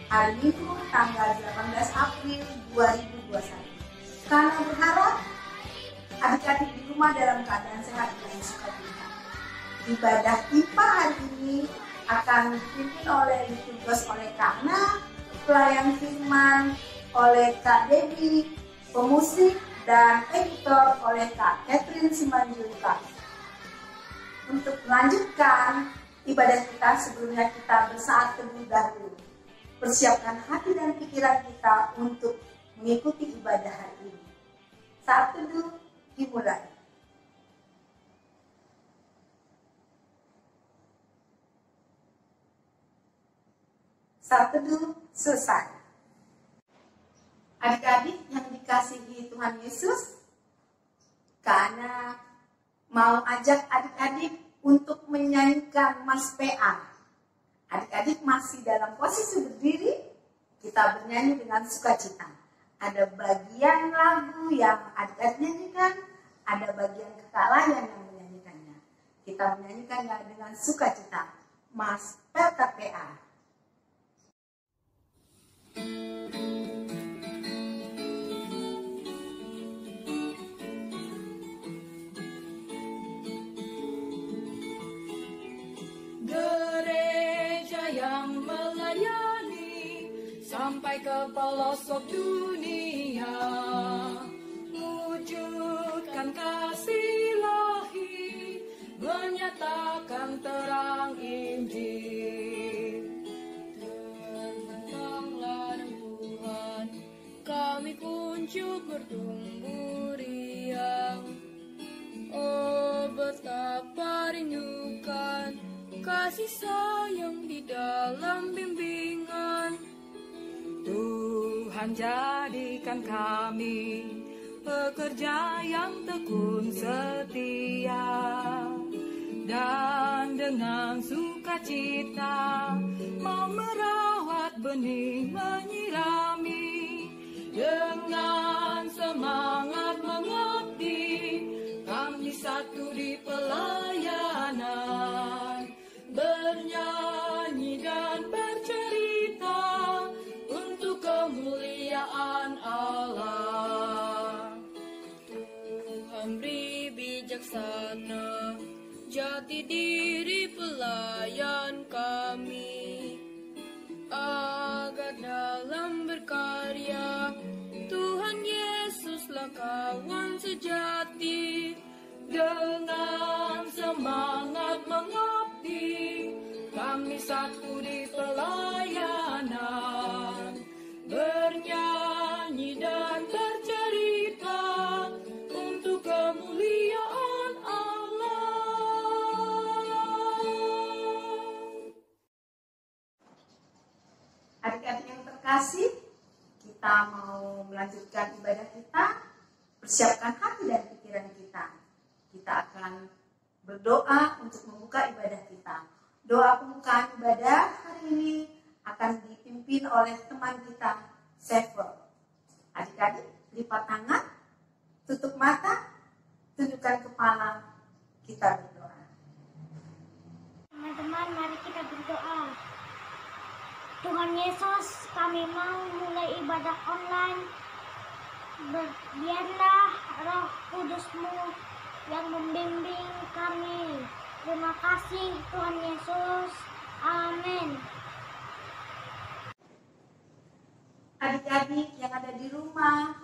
hari Minggu tanggal 18 April 2021. Karena berharap adik-adik di rumah dalam keadaan sehat dan sukacita. Ibadah IPA hari ini akan dipimpin oleh ditugas oleh Kak Na, pelayan firman oleh Kak Debbie, pemusik dan editor oleh Kak Catherine Simanjuntak. Untuk melanjutkan ibadah kita, sebelumnya kita bersaat teduh dahulu. Persiapkan hati dan pikiran kita untuk mengikuti ibadah hari ini. Saat teduh dimulai. Saat teduh selesai. Adik-adik yang dikasihi Tuhan Yesus, karena mau ajak adik-adik untuk menyanyikan Mas PA. Adik-adik masih dalam posisi berdiri, kita bernyanyi dengan sukacita. Ada bagian lagu yang adik-adik nyanyikan, ada bagian Kakak yang menyanyikannya. Kita menyanyikannya dengan sukacita. Mas PA. Sampai ke pelosok dunia, wujudkan kasih ilahi, menyatakan terang Injil. Tentanglah Tuhan, kami kunjung bertumbuh riang. Oh, betapa rindukan kasih sayang di dalam bimbingan. Tuhan, jadikan kami pekerja yang tekun setia, dan dengan sukacita mau merawat benih, menyirami, dengan semangat mengabdi, kami satu di pelayanan, bernyanyi dan bercerita untuk kemuliaan Allah. Tuhan beri bijaksana jati diri pelayan kami, agar dalam berkarya Tuhan Yesuslah kawan sejati. Dengan semangat mengabdi, kami satu di pelayanan, bernyanyi dan bercerita untuk kemuliaan Allah. Adik-adik yang terkasih, kita mau melanjutkan ibadah kita. Persiapkan hati dan pikiran kita. Kita akan berdoa untuk membuka ibadah kita. Doa pembukaan ibadah hari ini akan dipimpin oleh teman kita, Sefer. Adik-adik, lipat tangan, tutup mata, tundukkan kepala, kita berdoa. Teman-teman, mari kita berdoa. Tuhan Yesus, kami mau mulai ibadah online. Biarlah Roh Kudus-Mu yang membimbing kami. Terima kasih Tuhan Yesus. Amin. Adik-adik yang ada di rumah,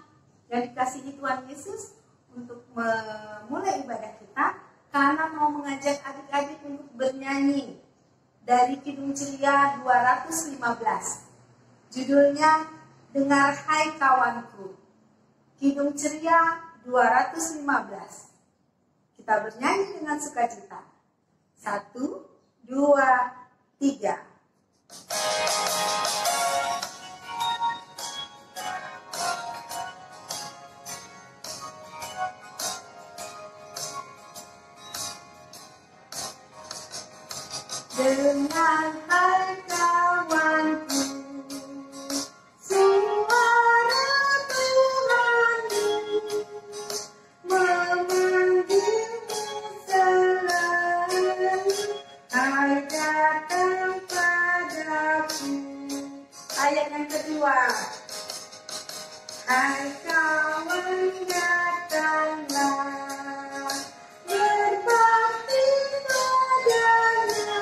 yang dikasihi Tuhan Yesus, untuk memulai ibadah kita, karena mau mengajak adik-adik untuk bernyanyi dari Kidung Ceria 215. Judulnya, Dengar Hai Kawanku. Kidung Ceria 215. Kita bernyanyi dengan sukacita. 1, 2, 3. Dengar hai kawanku, suara Tuhan memanggilmu selalu. Hai datang padaku, Ayat yang kedua. Hai kawan datanglah berbakti padanya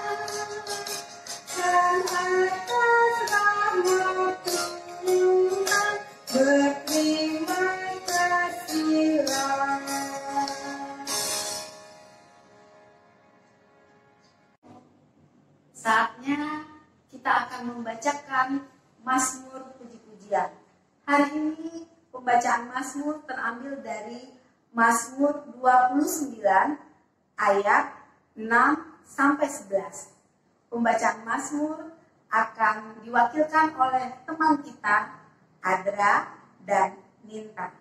dan atas rahmat Tuhan berterima kasihlah. Saatnya kita akan membacakan Mazmur Puji-Pujian. Hari ini pembacaan Mazmur terambil dari Mazmur 29 ayat 6 sampai 11. Pembacaan Mazmur akan diwakilkan oleh teman kita Adra dan Ninta.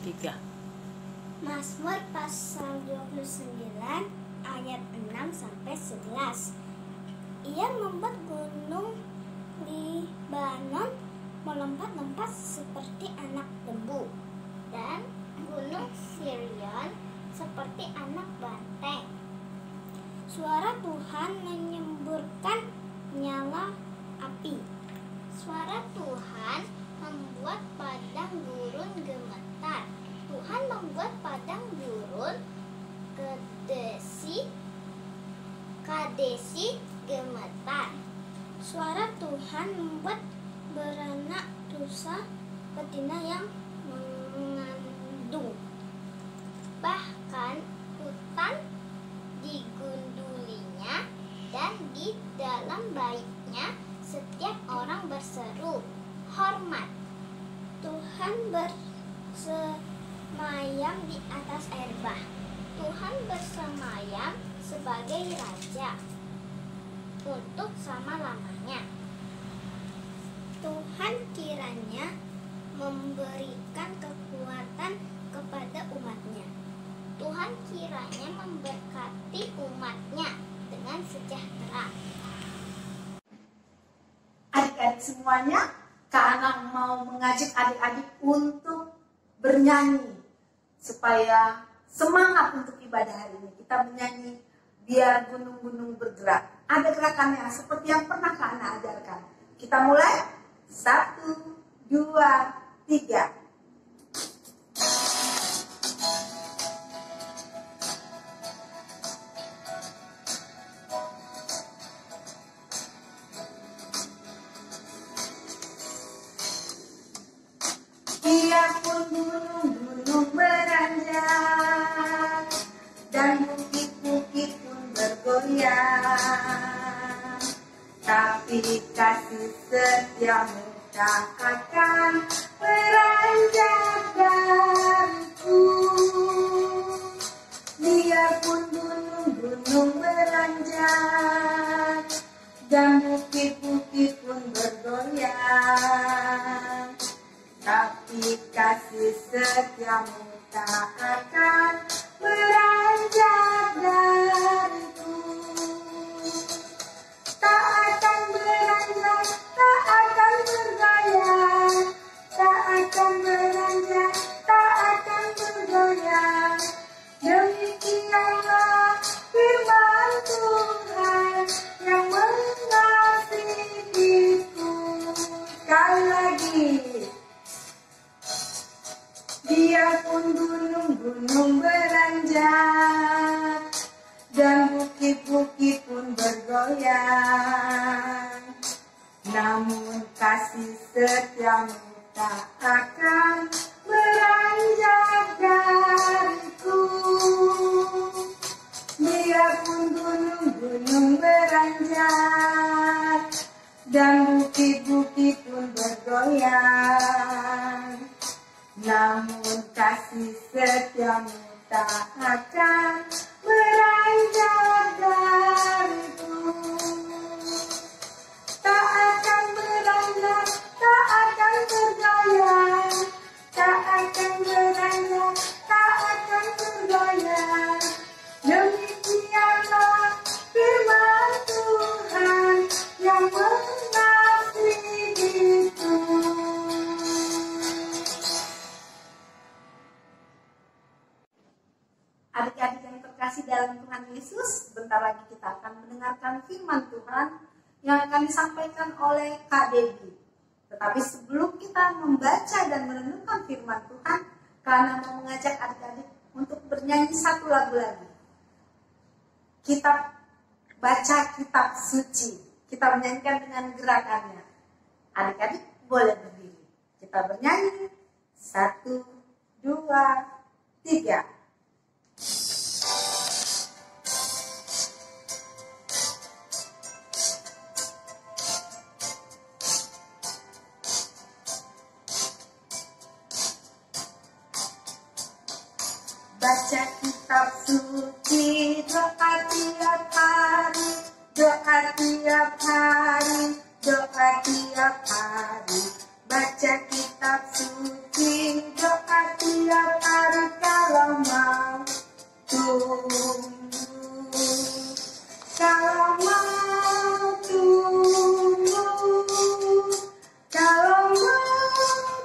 3. Mazmur pasal 29 ayat 6 sampai 11. Ia membuat gunung Libanon melompat-lompat seperti anak lembu dan gunung Sirion seperti anak banteng. Suara Tuhan menyemburkan nyala api. Suara Tuhan membuat padang gurun gemetar. Tuhan membuat padang gurun Kadesi gemetar. Suara Tuhan membuat beranak rusa betina yang mengandung. Bahkan hutan digundulinya dan di dalam baitnya setiap orang berseru, hormat. Tuhan bersemayam di atas air bah. Tuhan bersemayam sebagai Raja untuk selama-lamanya. Tuhan kiranya memberikan kekuatan kepada umatnya. Tuhan kiranya memberkati umatnya dengan sejahtera. Adik-adik semuanya, Kak Anang mau mengajak adik-adik untuk bernyanyi supaya semangat untuk ibadah hari ini. Kita menyanyi biar gunung-gunung bergerak. Ada gerakannya seperti yang pernah Kak Ana ajarkan. Kita mulai. 1, 2, 3. Biarpun gunung-gunung beranjak dan bukit-bukit pun bergoyang, tapi kasih setiamu tak akan beranjak dariku. Biarpun gunung-gunung beranjak dan bukit-bukit pun bergoyang, tapi kasih setiamu tak akan beranjak dariku. Tak akan beranjak, tak akan bergoyang, tak akan beranjak, tak akan bergoyang. Demikianlah firman Tuhan yang mengasihiku. Sekali lagi. Biarpun gunung-gunung beranjak dan bukit-bukit pun bergoyang, namun kasih setiamu tak akan beranjak dariku. Biarpun gunung-gunung beranjak dan bukit-bukit pun bergoyang, namun kasih setiamu tak akan beranjak dariku. Tak akan beranjak, tak akan bergoyang, tak akan beranjak, tak akan bergoyang. Demikianlah firman Tuhan yang mengasihiku. Adik-adik yang terkasih dalam Tuhan Yesus, sebentar lagi kita akan mendengarkan firman Tuhan yang akan disampaikan oleh Kak Debbie. Tetapi sebelum kita membaca dan merenungkan firman Tuhan, karena mau mengajak adik-adik untuk bernyanyi satu lagu lagi. Kita baca kitab suci. Kita menyanyikan dengan gerakannya. Adik-adik boleh berdiri. Kita bernyanyi. 1, 2, 3. Baca kitab suci, doa tiap hari, doa tiap hari, doa tiap hari. Baca kitab suci, doa tiap hari kalau mau tunggu. Kalau mau tunggu, kalau mau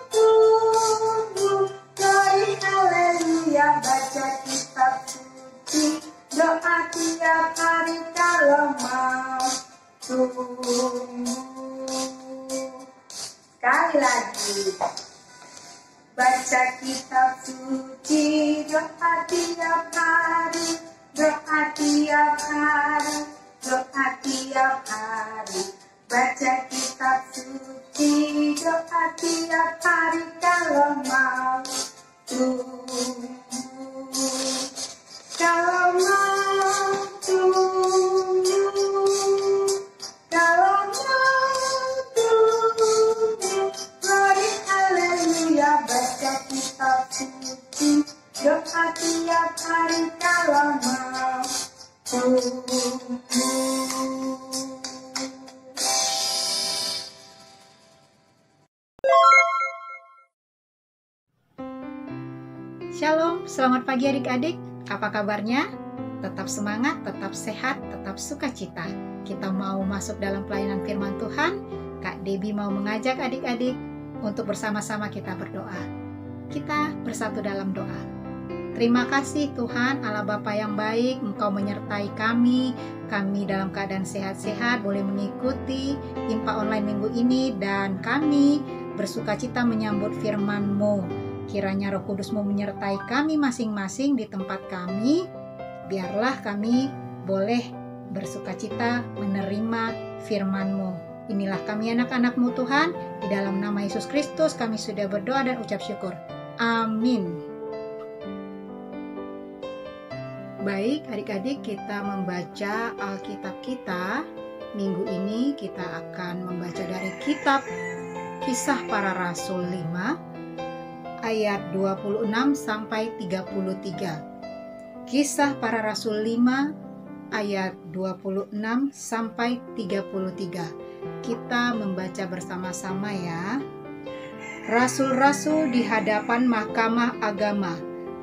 tunggu, glory haleluya. Baca kitab suci, doa tiap hari kalau mau tunggu. Sekali lagi. Baca kitab suci, doa tiap hari, doa tiap hari, doa tiap hari. Baca kitab suci, doa tiap hari kalau mau tunggu. Kalau mau tunggu, kalau mau tunggu, glory haleluya. Baca kitab suci, doa tiap hari kalau mau tunggu. Shalom, selamat pagi adik-adik. Apa kabarnya? Tetap semangat, tetap sehat, tetap sukacita. Kita mau masuk dalam pelayanan firman Tuhan. Kak Debbie mau mengajak adik-adik untuk bersama-sama kita berdoa. Kita bersatu dalam doa. Terima kasih Tuhan, Allah Bapa yang baik, Engkau menyertai kami. Kami dalam keadaan sehat-sehat boleh mengikuti Impa Online minggu ini, dan kami bersukacita menyambut firman-Mu. Kiranya Roh Kudus-Mu menyertai kami masing-masing di tempat kami. Biarlah kami boleh bersukacita menerima firman-Mu. Inilah kami anak-anak-Mu Tuhan. Di dalam nama Yesus Kristus kami sudah berdoa dan ucap syukur. Amin. Baik adik-adik, kita membaca Alkitab kita. Minggu ini kita akan membaca dari kitab Kisah Para Rasul 5. Ayat 26 sampai 33. Kisah Para Rasul 5 ayat 26 sampai 33. Kita membaca bersama-sama ya. Rasul-rasul di hadapan Mahkamah Agama,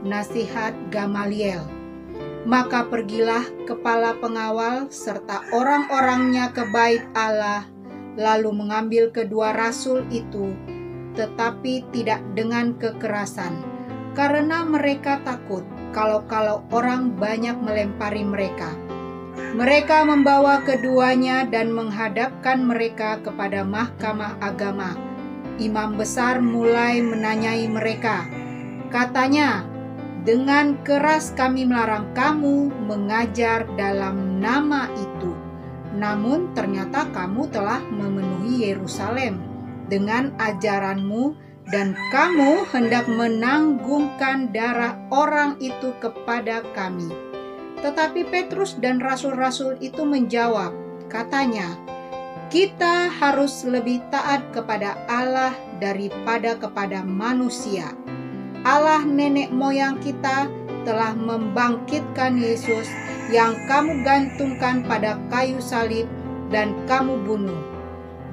nasihat Gamaliel. Maka pergilah kepala pengawal serta orang-orangnya ke bait Allah, lalu mengambil kedua rasul itu, tetapi tidak dengan kekerasan, karena mereka takut kalau orang banyak melempari mereka. Mereka membawa keduanya dan menghadapkan mereka kepada Mahkamah Agama. Imam besar mulai menanyai mereka. Katanya, dengan keras kami melarang kamu mengajar dalam nama itu. Namun ternyata kamu telah memenuhi Yerusalem dengan ajaranmu, dan kamu hendak menanggungkan darah orang itu kepada kami. Tetapi Petrus dan rasul-rasul itu menjawab, katanya, kita harus lebih taat kepada Allah daripada kepada manusia. Allah nenek moyang kita telah membangkitkan Yesus yang kamu gantungkan pada kayu salib dan kamu bunuh.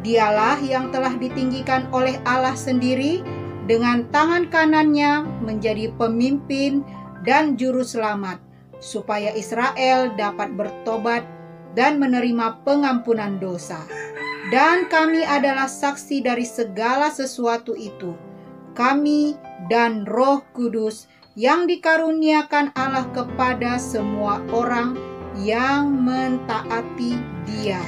Dialah yang telah ditinggikan oleh Allah sendiri, dengan tangan kanannya menjadi pemimpin dan juru selamat, supaya Israel dapat bertobat dan menerima pengampunan dosa. Dan kami adalah saksi dari segala sesuatu itu, kami dan Roh Kudus yang dikaruniakan Allah kepada semua orang yang mentaati Dia.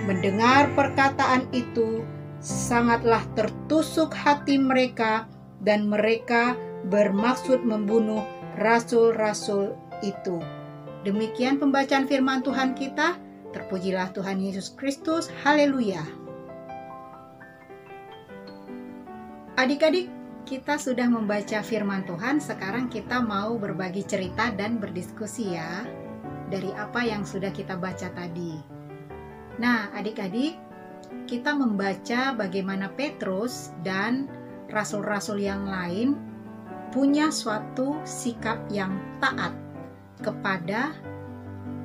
mendengar perkataan itu, sangatlah tertusuk hati mereka dan mereka bermaksud membunuh rasul-rasul itu. Demikian pembacaan firman Tuhan kita. Terpujilah Tuhan Yesus Kristus. Haleluya. Adik-adik, kita sudah membaca firman Tuhan. Sekarang kita mau berbagi cerita dan berdiskusi ya, dari apa yang sudah kita baca tadi. Nah, adik-adik, kita membaca bagaimana Petrus dan rasul-rasul yang lain punya suatu sikap yang taat kepada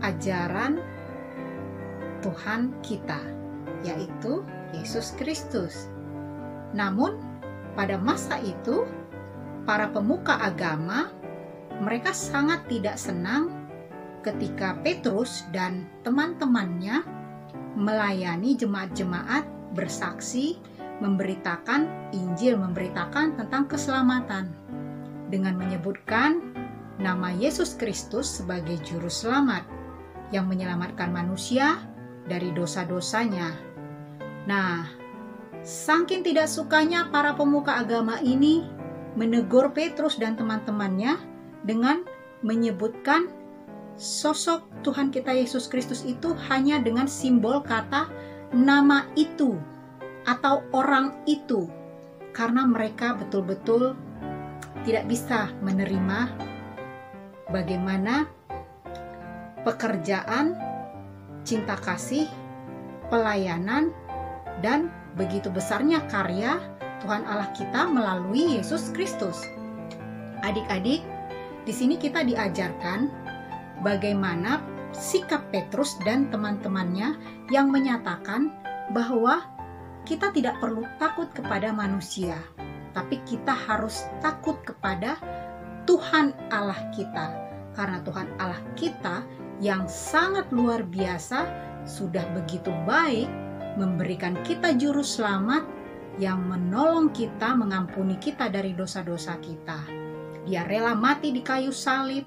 ajaran Tuhan kita, yaitu Yesus Kristus. Namun, pada masa itu, para pemuka agama, mereka sangat tidak senang ketika Petrus dan teman-temannya melayani jemaat-jemaat, bersaksi, memberitakan Injil, memberitakan tentang keselamatan, dengan menyebutkan nama Yesus Kristus sebagai juru selamat yang menyelamatkan manusia dari dosa-dosanya. Nah, saking tidak sukanya para pemuka agama ini menegur Petrus dan teman-temannya dengan menyebutkan sosok Tuhan kita Yesus Kristus itu hanya dengan simbol kata nama itu atau orang itu, karena mereka betul-betul tidak bisa menerima bagaimana pekerjaan, cinta kasih, pelayanan, dan begitu besarnya karya Tuhan Allah kita melalui Yesus Kristus. Adik-adik, di sini kita diajarkan bagaimana sikap Petrus dan teman-temannya yang menyatakan bahwa kita tidak perlu takut kepada manusia, tapi kita harus takut kepada Tuhan Allah kita. Karena Tuhan Allah kita yang sangat luar biasa sudah begitu baik memberikan kita juru selamat yang menolong kita, mengampuni kita dari dosa-dosa kita. Dia rela mati di kayu salib,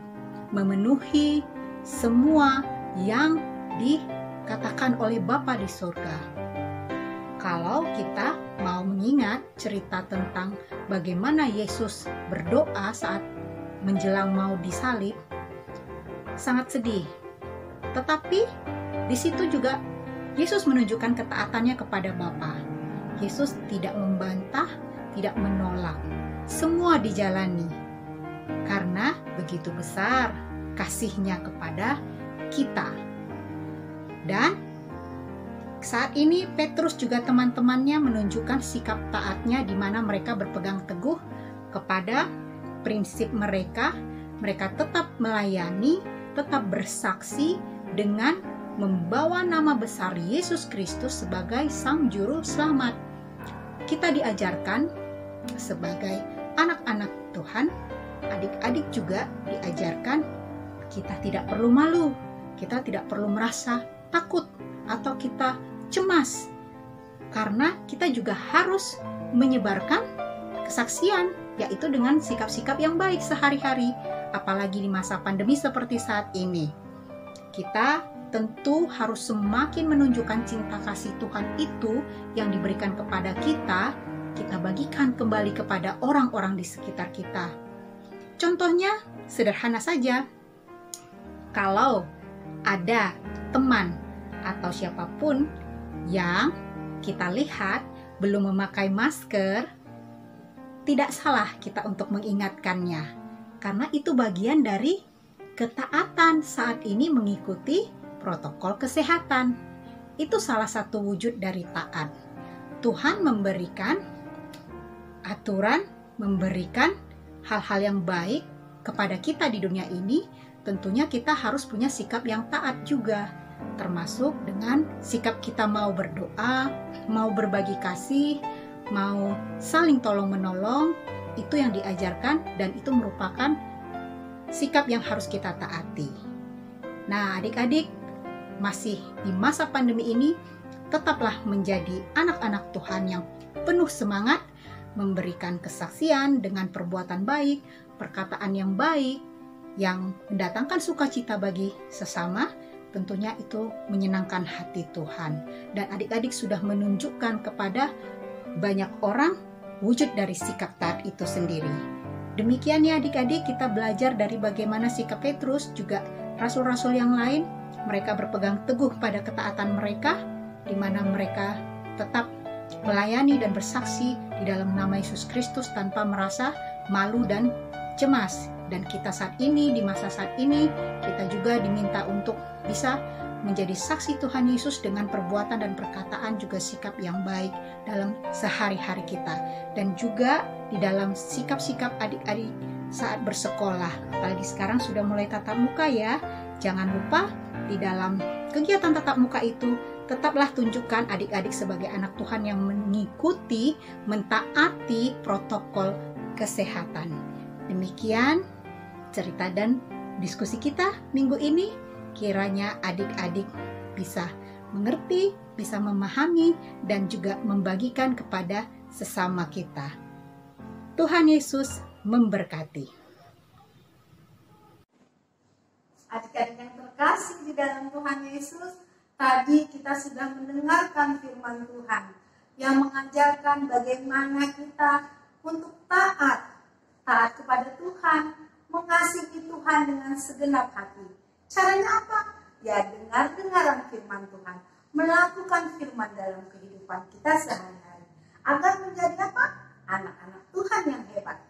memenuhi semua yang dikatakan oleh Bapa di surga. Kalau kita mau mengingat cerita tentang bagaimana Yesus berdoa saat menjelang mau disalib, sangat sedih. Tetapi di situ juga Yesus menunjukkan ketaatannya kepada Bapa. Yesus tidak membantah, tidak menolak. Semua dijalani karena begitu besar kasihnya kepada kita. Dan saat ini Petrus juga teman-temannya menunjukkan sikap taatnya di mana mereka berpegang teguh kepada prinsip mereka. Mereka tetap melayani, tetap bersaksi dengan membawa nama besar Yesus Kristus sebagai Sang Juru Selamat. Kita diajarkan sebagai anak-anak Tuhan, adik-adik juga diajarkan kita tidak perlu malu, kita tidak perlu merasa takut atau kita cemas, karena kita juga harus menyebarkan kesaksian, yaitu dengan sikap-sikap yang baik sehari-hari, apalagi di masa pandemi seperti saat ini. Kita tentu harus semakin menunjukkan cinta kasih Tuhan itu yang diberikan kepada kita, kita bagikan kembali kepada orang-orang di sekitar kita. Contohnya sederhana saja, kalau ada teman atau siapapun yang kita lihat belum memakai masker, tidak salah kita untuk mengingatkannya, karena itu bagian dari ketaatan saat ini mengikuti protokol kesehatan. Itu salah satu wujud dari taat. Tuhan memberikan aturan, memberikan hal-hal yang baik kepada kita di dunia ini. Tentunya kita harus punya sikap yang taat juga, termasuk dengan sikap kita mau berdoa, mau berbagi kasih, mau saling tolong-menolong. Itu yang diajarkan dan itu merupakan sikap yang harus kita taati. Nah, adik-adik, masih di masa pandemi ini, tetaplah menjadi anak-anak Tuhan yang penuh semangat, memberikan kesaksian dengan perbuatan baik, perkataan yang baik, yang mendatangkan sukacita bagi sesama, tentunya itu menyenangkan hati Tuhan. Dan adik-adik sudah menunjukkan kepada banyak orang wujud dari sikap taat itu sendiri. Demikian ya adik-adik, kita belajar dari bagaimana sikap Petrus, juga rasul-rasul yang lain. Mereka berpegang teguh pada ketaatan mereka, di mana mereka tetap melayani dan bersaksi di dalam nama Yesus Kristus tanpa merasa malu dan cemas. Dan kita saat ini, di masa saat ini, kita juga diminta untuk bisa menjadi saksi Tuhan Yesus dengan perbuatan dan perkataan, juga sikap yang baik dalam sehari-hari kita. Dan juga di dalam sikap-sikap adik-adik saat bersekolah. Apalagi sekarang sudah mulai tatap muka ya. Jangan lupa di dalam kegiatan tatap muka itu, tetaplah tunjukkan adik-adik sebagai anak Tuhan yang mengikuti, mentaati protokol kesehatan. Demikian cerita dan diskusi kita minggu ini. Kiranya adik-adik bisa mengerti, bisa memahami, dan juga membagikan kepada sesama kita. Tuhan Yesus memberkati. Adik-adik yang terkasih di dalam Tuhan Yesus, tadi kita sudah mendengarkan firman Tuhan yang mengajarkan bagaimana kita untuk taat kepada Tuhan, mengasihi Tuhan dengan segenap hati. Caranya apa? Ya, dengar-dengaran firman Tuhan, melakukan firman dalam kehidupan kita sehari-hari, agar menjadi apa? Anak-anak Tuhan yang hebat.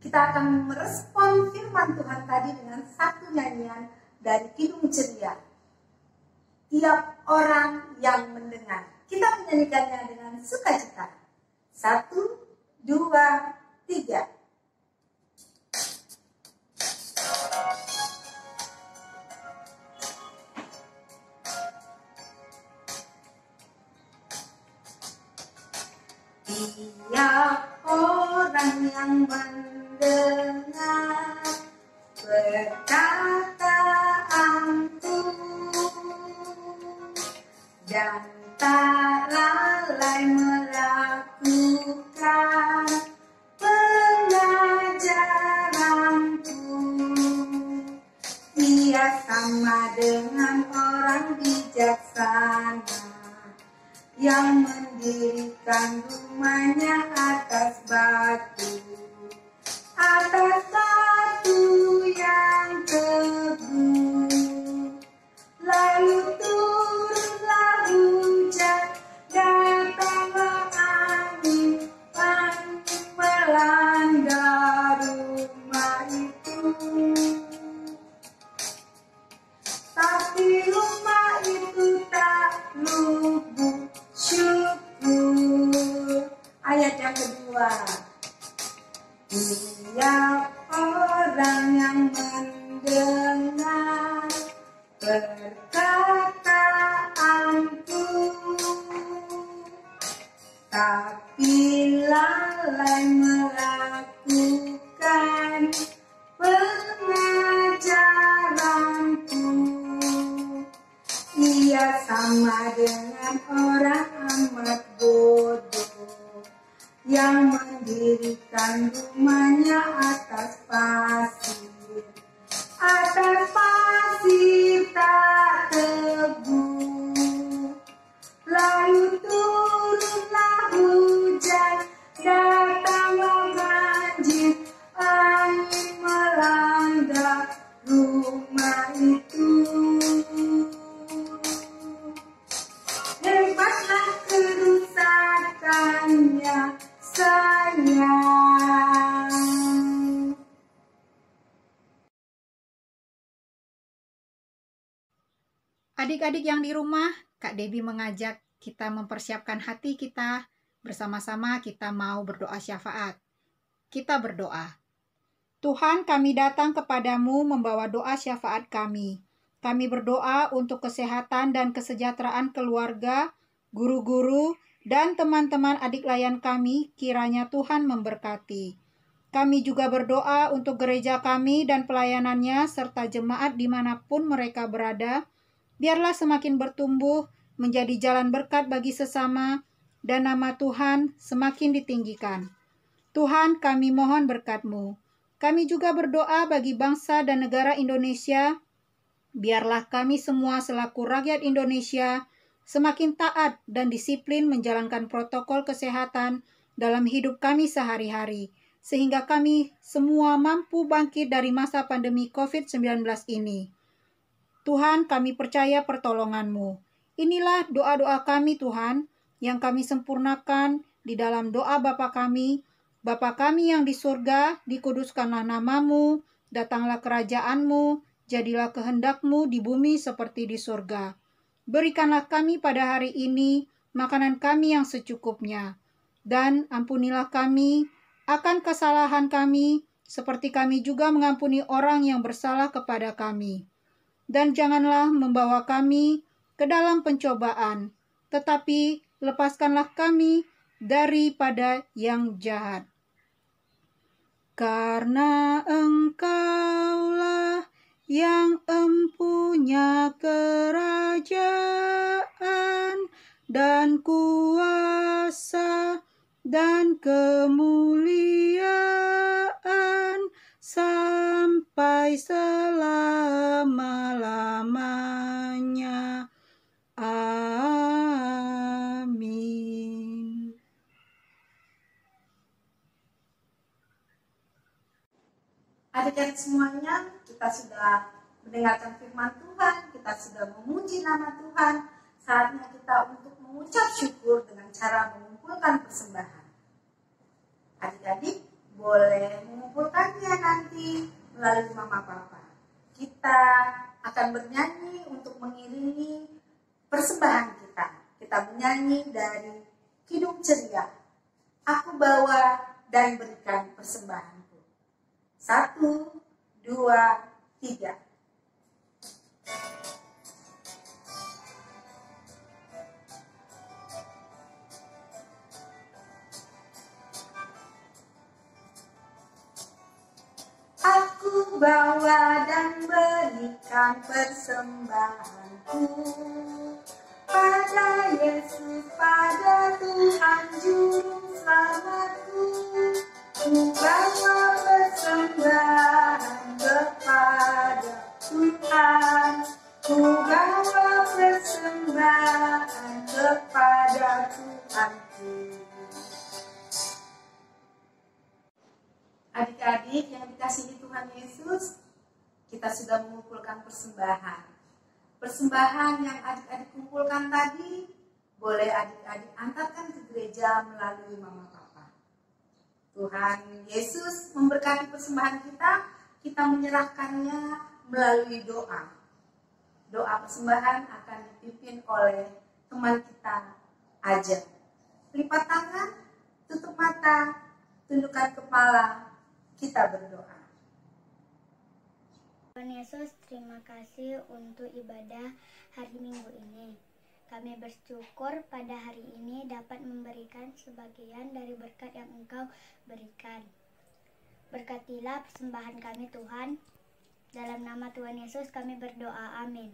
Kita akan merespon firman Tuhan tadi dengan satu nyanyian dari Kidung Ceria. Tiap orang yang mendengar, kita menyanyikannya dengan sukacita. 1, 2, 3. Tiap orang yang mendengar perkataanku dan tak lalai melakukan pengajaranku, ia sama dengan orang bijaksana yang mendirikan rumahnya atas batu yang teguh. Lalu turunlah hujan, datanglah angin melanda rumah itu. Tapi rumah itu tak luput syukur. Ayat yang kedua. Tiap orang yang mendengar perkataanku tapi lalai melakukan pengajaranku, ia sama dengan orang amat bodoh yang mendirikan rumahnya atas pasir tak teguh. Lalu turunlah hujan, datanglah banjir, angin melanda rumah itu. Hebatlah kerusakannya, sayang. Adik-adik yang di rumah, Kak Debbie mengajak kita mempersiapkan hati kita. Bersama-sama kita mau berdoa syafaat. Kita berdoa. Tuhan, kami datang kepadamu membawa doa syafaat kami. Kami berdoa untuk kesehatan dan kesejahteraan keluarga, guru-guru, dan teman-teman adik layan kami, kiranya Tuhan memberkati. Kami juga berdoa untuk gereja kami dan pelayanannya, serta jemaat dimanapun mereka berada. Biarlah semakin bertumbuh, menjadi jalan berkat bagi sesama, dan nama Tuhan semakin ditinggikan. Tuhan, kami mohon berkat-Mu. Kami juga berdoa bagi bangsa dan negara Indonesia, Biarlah kami semua selaku rakyat Indonesia semakin taat dan disiplin menjalankan protokol kesehatan dalam hidup kami sehari-hari, sehingga kami semua mampu bangkit dari masa pandemi COVID-19 ini. Tuhan, kami percaya pertolongan-Mu. Inilah doa-doa kami, Tuhan, yang kami sempurnakan di dalam doa Bapa kami. Bapa kami yang di surga, dikuduskanlah nama-Mu, datanglah kerajaan-Mu, jadilah kehendak-Mu di bumi seperti di surga. Berikanlah kami pada hari ini makanan kami yang secukupnya, dan ampunilah kami akan kesalahan kami, seperti kami juga mengampuni orang yang bersalah kepada kami. Dan janganlah membawa kami ke dalam pencobaan, tetapi lepaskanlah kami daripada yang jahat. Karena Engkaulah yang empunya kerajaan dan kuasa dan kemuliaan sampai selama-lamanya. Amin. Adik-adik semuanya, kita sudah mendengarkan firman Tuhan, kita sudah memuji nama Tuhan. Saatnya kita untuk mengucap syukur dengan cara mengumpulkan persembahan. Adik-adik boleh mengumpulkannya nanti melalui Mama Papa. Kita akan bernyanyi untuk mengiringi persembahan kita. Kita bernyanyi dari Kidung Ceria. Aku bawa dan berikan persembahanku. 1, 2, 3. Aku bawa dan berikan persembahanku pada Yesus, pada Tuhan Juru Selamatku. Ku bawa persembahan kepada Tuhan. Ku bawa persembahan kepada Tuhanku. Adik-adik yang dikasihi Tuhan Yesus, kita sudah mengumpulkan persembahan. Persembahan yang adik-adik kumpulkan tadi, boleh adik-adik antarkan ke gereja melalui Mama Papa. Tuhan Yesus memberkati persembahan kita menyerahkannya melalui doa. Doa persembahan akan dipimpin oleh teman kita, Aja. Lipat tangan, tutup mata, tundukkan kepala, kita berdoa. Tuhan Yesus, terima kasih untuk ibadah hari Minggu ini. Kami bersyukur pada hari ini dapat memberikan sebagian dari berkat yang Engkau berikan. Berkatilah persembahan kami Tuhan. Dalam nama Tuhan Yesus kami berdoa. Amin.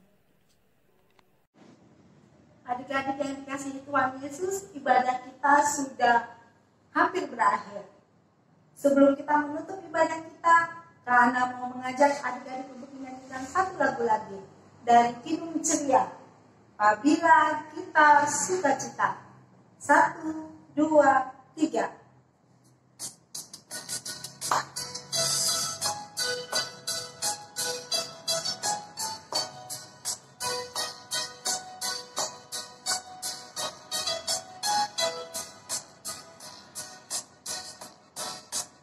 Adik-adik yang dikasihi Tuhan Yesus, ibadah kita sudah hampir berakhir. Sebelum kita menutup ibadah kita, Kahana mau mengajak adik-adik untuk menyanyikan satu lagu lagi dari Kidung Ceria. Apabila kita sukacita. 1, 2, 3.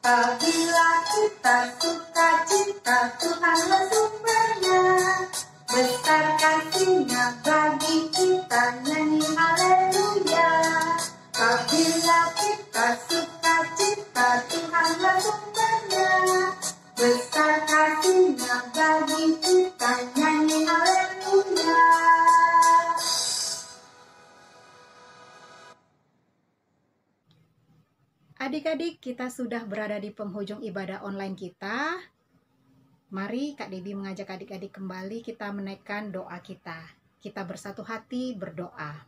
Apabila kita sukacita, Tuhanlah sumbernya. Besar kasih-Nya bagi kita, nyanyi haleluya. Apabila kita sukacita, Tuhanlah sumbernya. Besar kasih-Nya bagi kita, nyanyi haleluya. Adik-adik, kita sudah berada di penghujung ibadah online kita. Mari Kak Debbie mengajak adik-adik kembali kita menaikkan doa kita. Kita bersatu hati berdoa.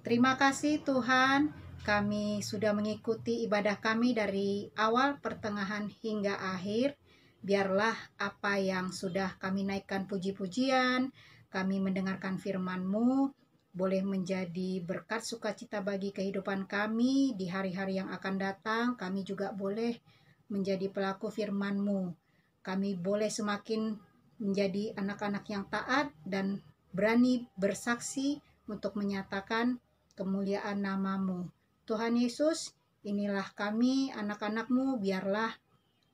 Terima kasih Tuhan, kami sudah mengikuti ibadah kami dari awal, pertengahan hingga akhir. biarlah apa yang sudah kami naikkan puji-pujian, kami mendengarkan firman-Mu, boleh menjadi berkat sukacita bagi kehidupan kami di hari-hari yang akan datang. Kami juga boleh menjadi pelaku firman-Mu. Kami boleh semakin menjadi anak-anak yang taat dan berani bersaksi untuk menyatakan kemuliaan nama-Mu. Tuhan Yesus, inilah kami anak-anak-Mu, biarlah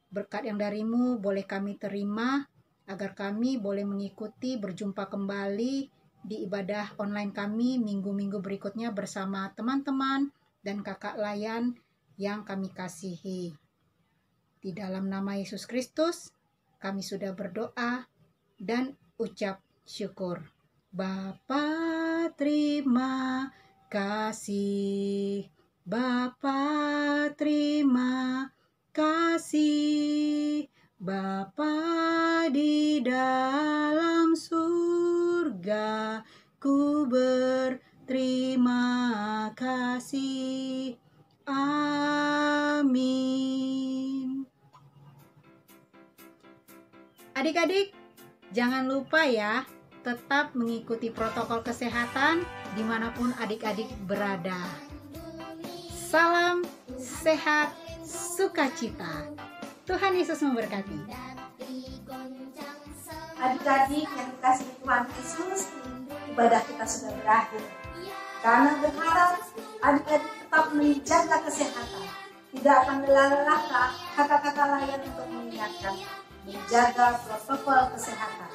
berkat yang dari-Mu boleh kami terima, agar kami boleh mengikuti berjumpa kembali di ibadah online kami minggu-minggu berikutnya bersama teman-teman dan kakak layan yang kami kasihi. Di dalam nama Yesus Kristus, kami sudah berdoa dan ucap syukur. Bapa, terima kasih. Bapa, terima kasih. Bapa di dalam surga, ku berterima kasih. Amin. Adik-adik, jangan lupa ya, tetap mengikuti protokol kesehatan dimanapun adik-adik berada. Salam sehat, sukacita. Tuhan Yesus memberkati. Adik-adik yang dikasihi Tuhan Yesus, ibadah kita sudah berakhir. Karena berharap adik-adik tetap menjaga kesehatan, tidak akan lelah kata-kata lain untuk mengingatkan, menjaga protokol kesehatan,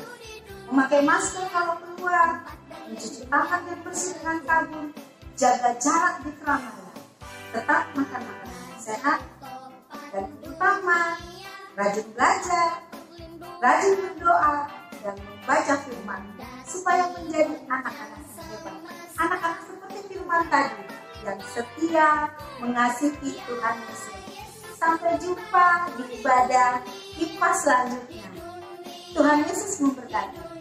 memakai masker kalau keluar, mencuci tangan dan bersih dengan sabun, jaga jarak di keramaian, tetap makan makanan yang sehat, dan terutama rajin belajar, rajin berdoa, dan membaca firman supaya menjadi anak-anak yang hebat, anak-anak seperti firman tadi yang setia mengasihi Tuhan Yesus. Sampai jumpa di ibadah IPA selanjutnya. Tuhan Yesus memberkati.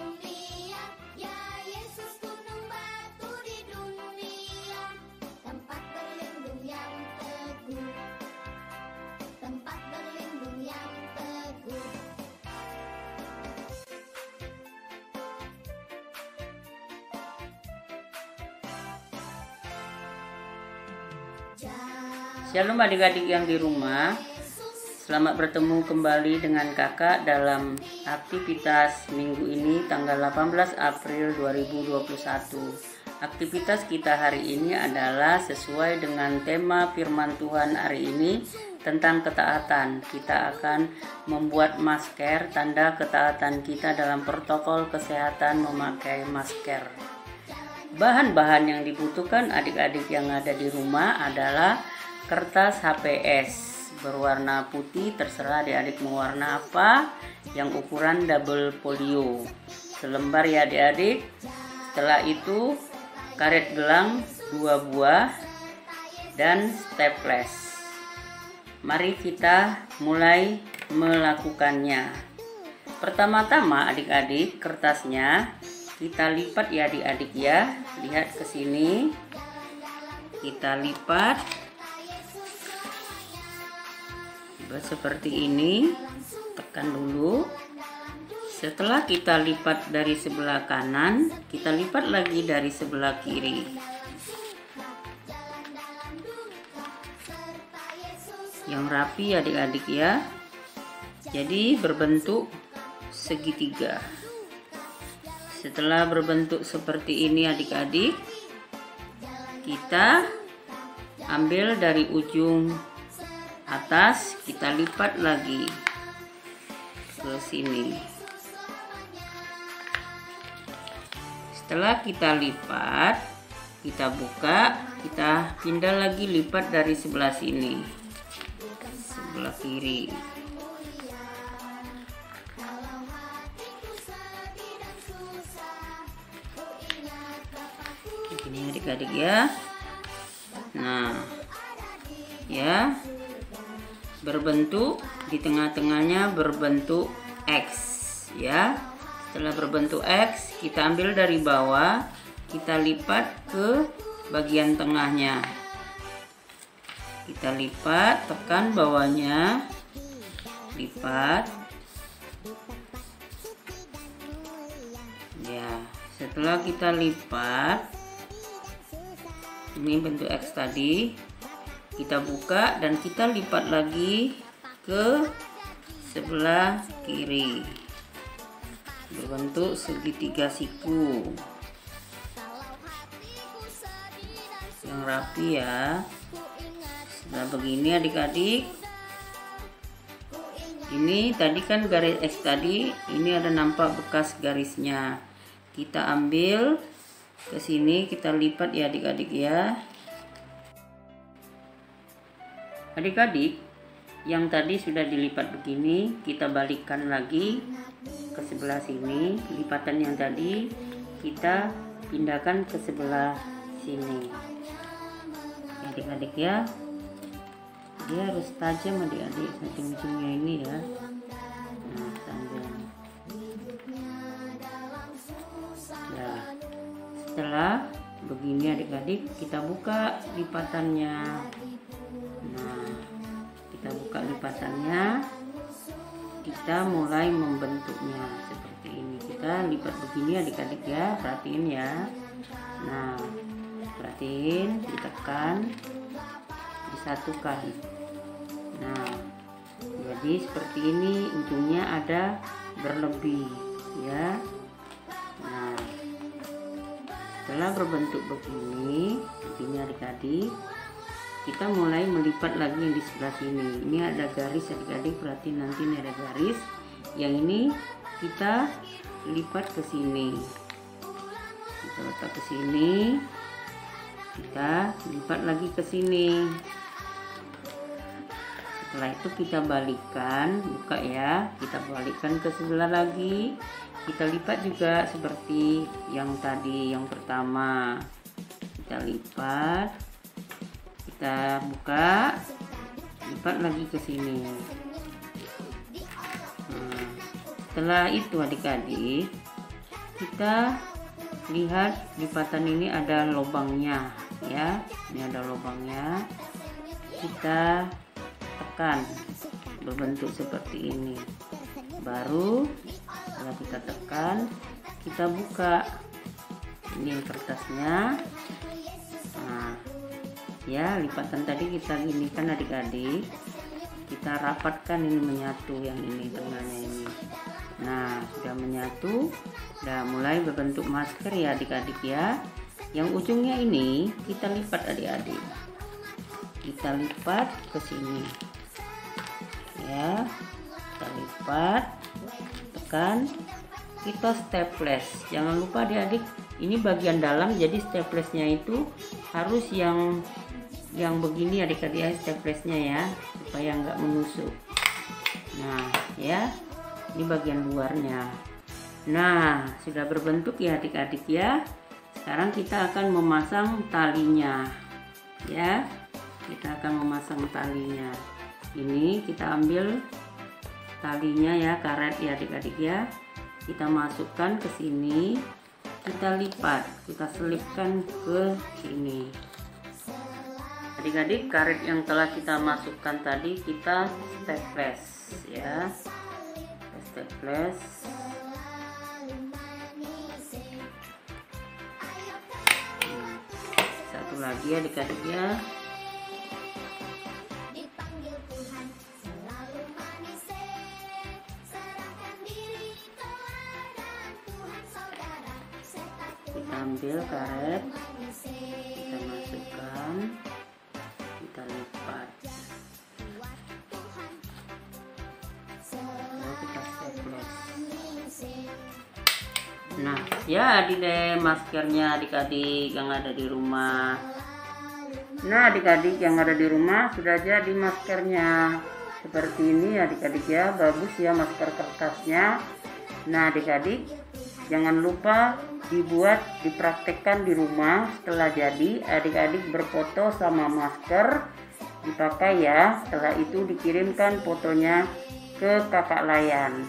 Shalom adik-adik yang di rumah. Selamat bertemu kembali dengan kakak dalam aktivitas minggu ini tanggal 18 April 2021. Aktivitas kita hari ini adalah sesuai dengan tema firman Tuhan hari ini tentang ketaatan. Kita akan membuat masker, tanda ketaatan kita dalam protokol kesehatan memakai masker. Bahan-bahan yang dibutuhkan adik-adik yang ada di rumah adalah kertas HPS berwarna putih, terserah adik-adik mau warna apa, yang ukuran double folio selembar ya adik-adik. Setelah itu karet gelang 2 buah dan staples. Mari kita mulai melakukannya. Pertama-tama adik-adik, kertasnya kita lipat ya adik-adik ya. Lihat ke sini. Kita lipat seperti ini, tekan dulu. Setelah kita lipat dari sebelah kanan, kita lipat lagi dari sebelah kiri. Yang rapi adik-adik ya. Jadi berbentuk segitiga. Setelah berbentuk seperti ini adik-adik, kita ambil dari ujung atas, kita lipat lagi ke sini. Setelah kita lipat, kita buka, kita pindah lagi lipat dari sebelah sini, sebelah kiri. Begini adik-adik ya. Nah, ya, berbentuk di tengah-tengahnya berbentuk X ya. Setelah berbentuk X, kita ambil dari bawah, kita lipat ke bagian tengahnya. Kita lipat, tekan bawahnya, lipat, Setelah kita lipat, ini bentuk X tadi, kita buka dan kita lipat lagi ke sebelah kiri berbentuk segitiga siku yang rapi ya. Setelah begini adik-adik, ini tadi kan garis X tadi, ini ada nampak bekas garisnya. Kita ambil ke sini, kita lipat ya adik-adik ya. Adik-adik, yang tadi sudah dilipat begini, kita balikkan lagi ke sebelah sini. Lipatan yang tadi kita pindahkan ke sebelah sini. Adik-adik ya, dia harus tajam adik-adik, ujung-ujungnya ini ya. Nah, tajam. Nah, setelah begini adik-adik, kita buka lipatannya. Nah, kita buka lipatannya, kita mulai membentuknya seperti ini. Kita lipat begini adik-adik ya, perhatiin ya. Nah, perhatiin, ditekan, disatukan. Nah, jadi seperti ini, ujungnya ada berlebih ya. Nah, setelah berbentuk begini adik-adik, kita mulai melipat lagi yang di sebelah sini. Ini ada garis adik-adik, perhatiin nanti ini ada garis. Yang ini kita lipat ke sini. Kita letak ke sini. Kita lipat lagi ke sini. Setelah itu kita balikkan, buka ya. Kita balikkan ke sebelah lagi. Kita lipat juga seperti yang tadi, yang pertama. Kita lipat. Kita buka, lipat lagi ke sini. Nah, setelah itu adik-adik, kita lihat lipatan ini ada lubangnya ya. Ini ada lubangnya. Kita tekan berbentuk seperti ini. Baru setelah kita tekan, kita buka. Ini kertasnya. Nah, ya, lipatan tadi kita ginikan adik-adik, kita rapatkan, ini menyatu, yang ini tengahnya ini. Nah, sudah menyatu, udah mulai berbentuk masker ya adik-adik ya. Yang ujungnya ini kita lipat adik-adik, kita lipat ke sini ya, kita lipat, tekan, kita staples. Jangan lupa adik-adik, ini bagian dalam, jadi staplesnya itu harus yang begini adik-adik ya, staplesnya ya, supaya nggak menusuk. Nah ya, ini bagian luarnya. Nah, sudah berbentuk ya adik-adik ya. Sekarang kita akan memasang talinya ya. Kita akan memasang talinya. Ini kita ambil talinya ya, karet ya adik-adik ya. Kita masukkan ke sini, kita lipat, kita selipkan ke sini. Adik-adik, karet yang telah kita masukkan tadi kita staples ya, staples. Satu lagi adik-adik ya. Kita ambil karet, kita masukkan, kita lipat, lalu kita staples. Nah ya, di deh maskernya adik-adik yang ada di rumah. Nah adik-adik yang ada di rumah sudah jadi maskernya seperti ini adik-adik ya, bagus ya masker kertasnya. Nah adik-adik, jangan lupa dibuat, dipraktekkan di rumah. Setelah jadi, adik-adik berfoto sama masker, dipakai ya. Setelah itu dikirimkan fotonya ke kakak Layan.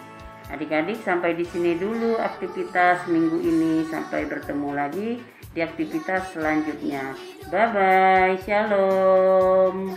Adik-adik, sampai di sini dulu aktivitas minggu ini. Sampai bertemu lagi di aktivitas selanjutnya. Bye bye, shalom.